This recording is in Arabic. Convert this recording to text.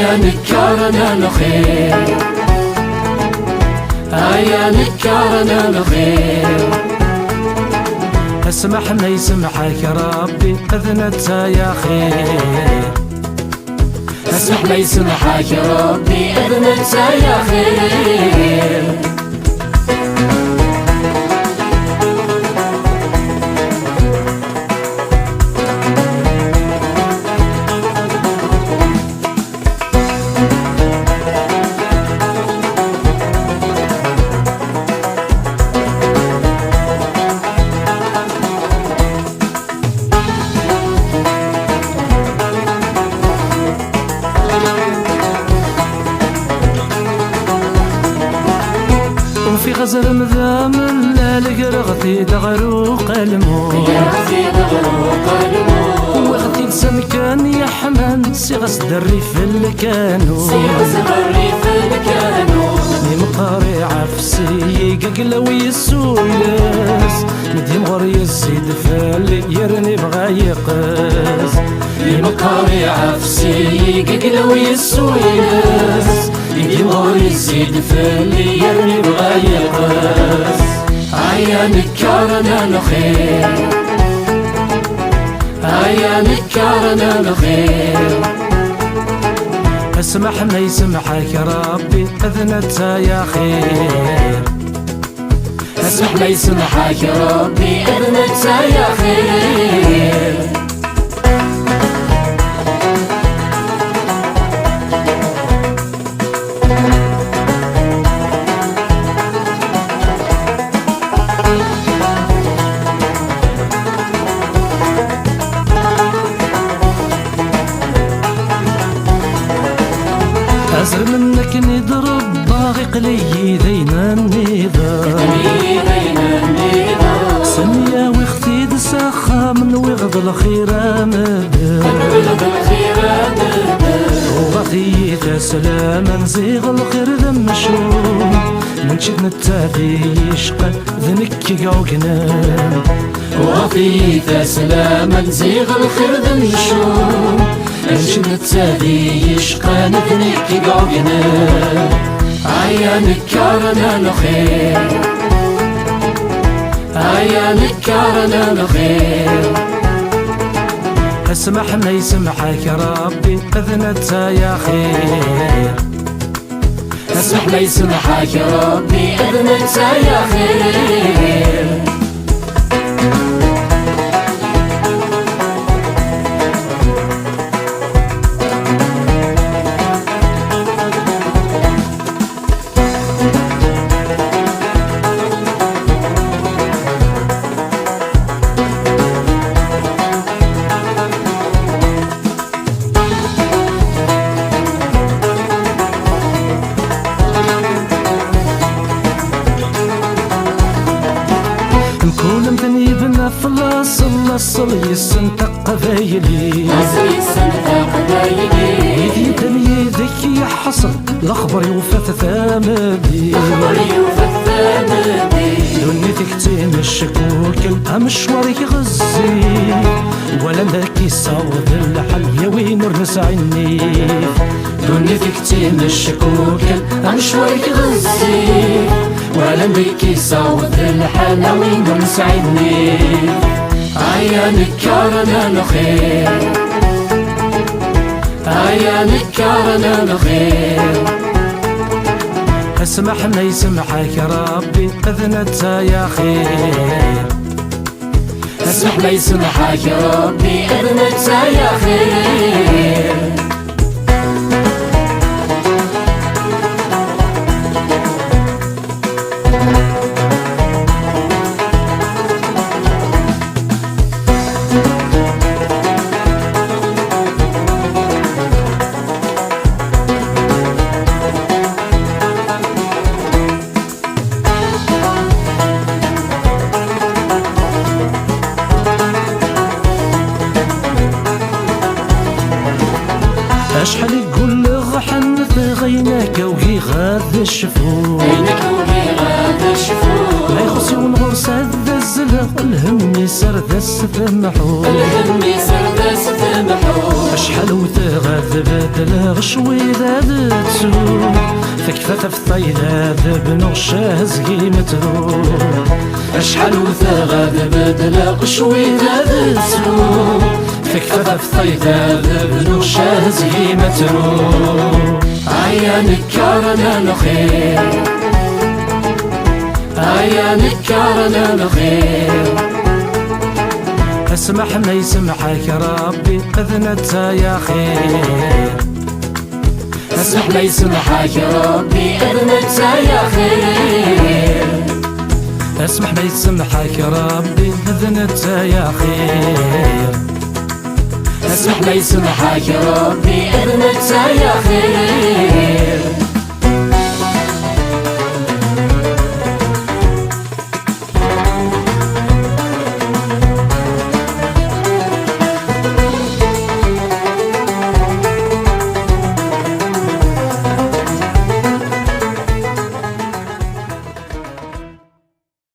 هيا نكرنا الخير، هيا نكرنا الخير. اسمح ما يسمحك ربي اذنت يا خير، اسمح ما يسمحك ربي اذنت يا خير. وفي غزر مذامن لا لقرغتي دغروق الموت، وغتي سمكان يا حمان سيغس دري في الكانو، مقاري عفسي قلوي السويس مديم غري الزيد فالي يرني بغا يقاس، مقاري عفسي قلوي السويس مديم غري الزيد فالي يرني بغا يقاس. هيا نكرنا الخير، هيا نكرنا الخير. اسمح ما يسمحك ربي اذنت يا خير، اسمح ما يسمحك ربي اذنت يا خير. أزر منك نضرب باغي قلي ذينا النظام، سمية وختي دساخة من وغض الخيرة مدى، وغطي تسلام نزيغ الخير ذم مشوم، من شد نتابي يشقى ذنك قوقنام، وغطي تسلام نزيغ الخير ذم مشوم، نشد نتابي يشقى نذنك قوقنام. هيا نكرنا الخير، هيا نكرنا الخير. اسمح ما يسمحك ربي اذنت يا خير، اسمح ما يسمحك ربي اذنت يا خير. كل مدني بنا في الأصل يسنتق قبايلي، يدي دنيا ذكي حصل الأخبر يوفى ثامدي، دنيتك تيم الشكوك مشواري غزي، ولا ذاك يصوت الحل يا وين الرس عني، دنيتك تيم الشكوك مشواري غزي، ولا بيكي صوت الحلا وين مسعدني. هيا نكرنا الخير، هيا نكرنا الخير. اسمح ما يسمحك ربي اذنت يا خير، اسمح ما يسمحك ربي اذنت يا خير. شحال يقول لغ حنث غيناك وهي غاد الشفوف، غيناك وهي غاد الشفوف، لا يخص ونغرس هذا الزلق الهم يسر ذا السفن محوف، الهم يسر ذا السفن المحور. أشحال وتغذب الغشوي ذا تسوق تكفى في الطيلة بنغشاه زقي متروح. أشحال وتغذب الغشوي ذا تسوق تكفى في الطيلة بنغشاه زقي متروح. هيا نكرنا الخير، هيا نكرنا الخير. اسمح ما يسمحك ربي أذنت يا خير. اسمح ما يسمحك ربي أذنت يا خير. اسمح ما يسمحك ربي أذنت يا خير. اسمح ما يسمحك ربي أذنت يا خير.